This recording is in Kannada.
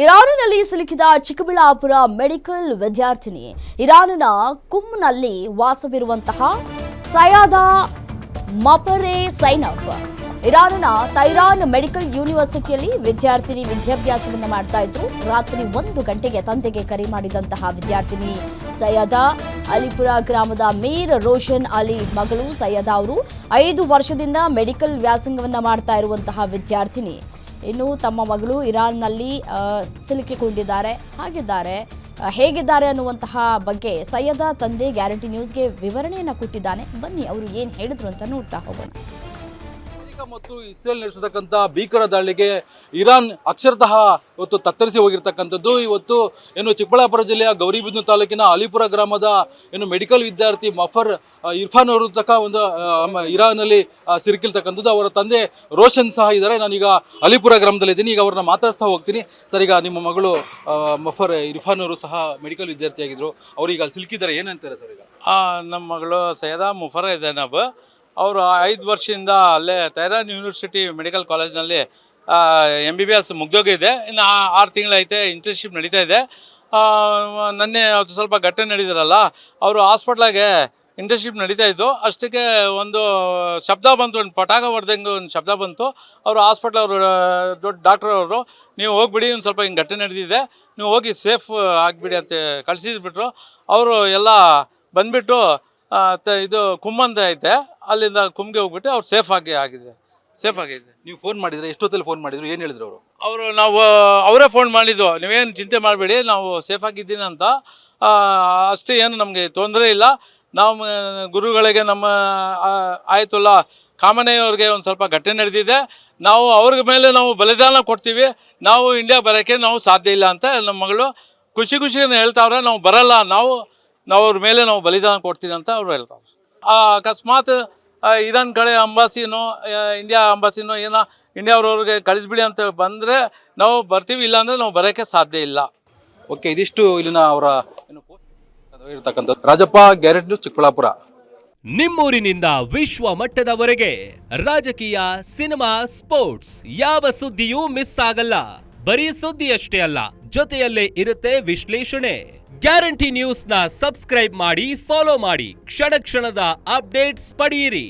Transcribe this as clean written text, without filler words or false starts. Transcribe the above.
ಇರಾನಿನಲ್ಲಿ ಸಿಲುಕಿದ ಚಿಕ್ಕಬಳ್ಳಾಪುರ ಮೆಡಿಕಲ್ ವಿದ್ಯಾರ್ಥಿನಿ ಇರಾನಿನ ಕುಮ್ನಲ್ಲಿ ವಾಸವಿರುವಂತಹ ಸಯಾದ ಮಪರೆ ಸೈನಬ್ ಇರಾನಿನ ತೈರಾನ್ ಮೆಡಿಕಲ್ ಯೂನಿವರ್ಸಿಟಿಯಲ್ಲಿ ವಿದ್ಯಾರ್ಥಿನಿ ವಿದ್ಯಾಭ್ಯಾಸವನ್ನು ಮಾಡ್ತಾ ಇದ್ರು. ರಾತ್ರಿ 1 ಗಂಟೆಗೆ ತಂದೆಗೆ ಕರೆ ಮಾಡಿದಂತಹ ವಿದ್ಯಾರ್ಥಿನಿ ಸೈಯದ ಅಲಿಪುರ ಗ್ರಾಮದ ಮೀರ್ ರೋಷನ್ ಅಲಿ ಮಗಳು ಸೈಯದ ಅವರು 5 ವರ್ಷದಿಂದ ಮೆಡಿಕಲ್ ವ್ಯಾಸಂಗವನ್ನು ಮಾಡ್ತಾ ಇರುವಂತಹ ವಿದ್ಯಾರ್ಥಿನಿ. ಇನ್ನು ತಮ್ಮ ಮಗಳು ಇರಾನ್ನಲ್ಲಿ ಸಿಲುಕಿಕೊಂಡಿದ್ದಾರೆ ಹೇಗಿದ್ದಾರೆ ಅನ್ನುವಂತಹ ಬಗ್ಗೆ ಸೈಯದ ತಂದೆ ಗ್ಯಾರಂಟಿ ನ್ಯೂಸ್ಗೆ ವಿವರಣೆಯನ್ನು ಕೊಟ್ಟಿದ್ದಾನೆ. ಬನ್ನಿ ಅವರು ಏನು ಹೇಳಿದ್ರು ಅಂತ ನೋಡ್ತಾ ಹೋಗೋಣ. ಮತ್ತು ಇಸ್ರೇಲ್ ನಡೆಸತಕ್ಕಂಥ ಭೀಕರ ದಾಳಿಗೆ ಇರಾನ್ ಅಕ್ಷರತಃ ಇವತ್ತು ತತ್ತರಿಸಿ ಹೋಗಿರ್ತಕ್ಕಂಥದ್ದು. ಇವತ್ತು ಏನು ಚಿಕ್ಕಬಳ್ಳಾಪುರ ಜಿಲ್ಲೆಯ ಗೌರಿಬಿದನೂರು ತಾಲೂಕಿನ ಅಲಿಪುರ ಗ್ರಾಮದ ಏನು ಮೆಡಿಕಲ್ ವಿದ್ಯಾರ್ಥಿ ಮಫರ್ ಇರ್ಫಾನ್ ಅವರು ತಕ್ಕ ಒಂದು ಇರಾನ್ನಲ್ಲಿ ಸಿಲುಕಿರ್ತಕ್ಕಂಥದ್ದು. ಅವರ ತಂದೆ ರೋಷನ್ ಸಹ ಇದ್ದಾರೆ. ನಾನೀಗ ಅಲಿಪುರ ಗ್ರಾಮದಲ್ಲಿದ್ದೀನಿ. ಈಗ ಅವ್ರನ್ನ ಮಾತಾಡಿಸ್ತಾ ಹೋಗ್ತೀನಿ. ಸರ್, ಈಗ ನಿಮ್ಮ ಮಗಳು ಮಫರ್ ಇರ್ಫಾನ್ ಅವರು ಸಹ ಮೆಡಿಕಲ್ ವಿದ್ಯಾರ್ಥಿಯಾಗಿದ್ದರು. ಅವ್ರೀಗ ಸಿಲುಕಿದ್ದಾರೆ, ಏನಂತಾರೆ ಸರ್? ಈಗ ನಮ್ಮ ಮಗಳು ಸೈಯದ ಮುಫರ್ ಜೈನಬ್ ಅವರು 5 ವರ್ಷದಿಂದ ಅಲ್ಲೇ ತೈರಾನ್ ಯೂನಿವರ್ಸಿಟಿ ಮೆಡಿಕಲ್ ಕಾಲೇಜ್ನಲ್ಲಿ MBBS ಮುಗ್ದೋಗಿದೆ. ಇನ್ನು 6 ತಿಂಗಳೈತೆ, ಇಂಟರ್ನ್ಶಿಪ್ ನಡೀತಾ ಇದೆ. ನನ್ನೆ ಅದು ಸ್ವಲ್ಪ ಘಟನೆ ನಡೆದಿರಲ್ಲ, ಅವರು ಹಾಸ್ಪಿಟ್ಲಾಗೆ ಇಂಟರ್ನ್ಶಿಪ್ ನಡೀತಾ ಇದ್ದು ಅಷ್ಟಕ್ಕೆ ಒಂದು ಶಬ್ದ ಬಂತು, ಒಂದು ಪಟಾಕ ಹೊಡೆದಂಗೆ ಒಂದು ಶಬ್ದ ಬಂತು. ಅವರು ಹಾಸ್ಪಿಟ್ಲ್ ಅವರು ದೊಡ್ಡ ಡಾಕ್ಟರ್ ಅವರು, ನೀವು ಹೋಗ್ಬಿಡಿ, ಒಂದು ಸ್ವಲ್ಪ ಹಿಂಗೆ ಘಟನೆ ನಡೆದಿದೆ, ನೀವು ಹೋಗಿ ಸೇಫ್ ಆಗಿಬಿಡಿ ಅಂತ ಕಳಿಸಿದ್ಬಿಟ್ರು. ಅವರು ಎಲ್ಲ ಬಂದುಬಿಟ್ಟು ಇದು ಕುಮ್ ಅಂತ ಐತೆ, ಅಲ್ಲಿಂದ ಕುಮ್ಗೆ ಹೋಗ್ಬಿಟ್ಟು ಅವ್ರು ಸೇಫ್ ಆಗಿದೆ. ನೀವು ಫೋನ್ ಮಾಡಿದ್ರೆ ಎಷ್ಟೊತ್ತಲ್ಲಿ ಫೋನ್ ಮಾಡಿದ್ರು, ಏನು ಹೇಳಿದ್ರು ಅವರು? ನಾವು ಅವರೇ ಫೋನ್ ಮಾಡಿದ್ದು, ನೀವೇನು ಚಿಂತೆ ಮಾಡಬೇಡಿ, ನಾವು ಸೇಫ್ ಆಗಿದ್ದೀನಿ ಅಂತ. ಅಷ್ಟೇ, ಏನು ನಮಗೆ ತೊಂದರೆ ಇಲ್ಲ. ನಾವು ಗುರುಗಳಿಗೆ, ನಮ್ಮ ಆಯತುಲ್ಲಾ ಖಾಮನೇಯವ್ರಿಗೆ ಒಂದು ಸ್ವಲ್ಪ ಘಟನೆ ನಡೆದಿದೆ, ನಾವು ಅವ್ರ ಮೇಲೆ ನಾವು ಬಲಿದಾನ ಕೊಡ್ತೀವಿ, ನಾವು ಇಂಡಿಯಾ ಬರೋಕ್ಕೆ ನಾವು ಸಾಧ್ಯ ಇಲ್ಲ ಅಂತ ನಮ್ಮ ಮಗಳು ಖುಷಿಯನ್ನು ಹೇಳ್ತಾವ್ರೆ. ನಾವು ಬರಲ್ಲ, ನಾವು ಅವ್ರ ಮೇಲೆ ನಾವು ಬಲಿದಾನ ಕೊಡ್ತೀವಿ ಅಂತ ಅವ್ರು ಹೇಳ್ತಾರೆ. ಅಕಸ್ಮಾತ್ ಇರಾನ್ ಕಡೆ ಅಂಬಾಸಿನೋ ಇಂಡಿಯಾ ಅಂಬಾಸಿನೋ ಏನೋ ಇಂಡಿಯಾವ್ರವ್ರಿಗೆ ಕಳಿಸ್ಬಿಡಿ ಅಂತ ಬಂದರೆ ನಾವು ಬರ್ತೀವಿ, ಇಲ್ಲಾಂದರೆ ನಾವು ಬರೋಕ್ಕೆ ಸಾಧ್ಯ ಇಲ್ಲ. ಓಕೆ, ಇದಿಷ್ಟು ಇಲ್ಲಿನ ಅವರ ಇರ್ತಕ್ಕಂಥ ರಾಜಪ್ಪ, ಗ್ಯಾರಂಟಿ ನ್ಯೂಸ್, ಚಿಕ್ಕಬಳ್ಳಾಪುರ. ನಿಮ್ಮೂರಿನಿಂದ ವಿಶ್ವ ಮಟ್ಟದವರೆಗೆ ರಾಜಕೀಯ, ಸಿನಿಮಾ, ಸ್ಪೋರ್ಟ್ಸ್ ಯಾವ ಸುದ್ದಿಯೂ ಮಿಸ್ ಆಗಲ್ಲ. ಬರೀ ಸುದ್ದಿಯಷ್ಟೇ ಅಲ್ಲ, ಜೊತೆಯಲ್ಲೇ ಇರುತ್ತೆ ವಿಶ್ಲೇಷಣೆ. ಗ್ಯಾರಂಟಿ ನ್ಯೂಸ್ನ ಸಬ್ಸ್ಕ್ರೈಬ್ ಮಾಡಿ, ಫಾಲೋ ಮಾಡಿ, ಕ್ಷಣ ಕ್ಷಣದ ಅಪ್ಡೇಟ್ಸ್ ಪಡೆಯಿರಿ.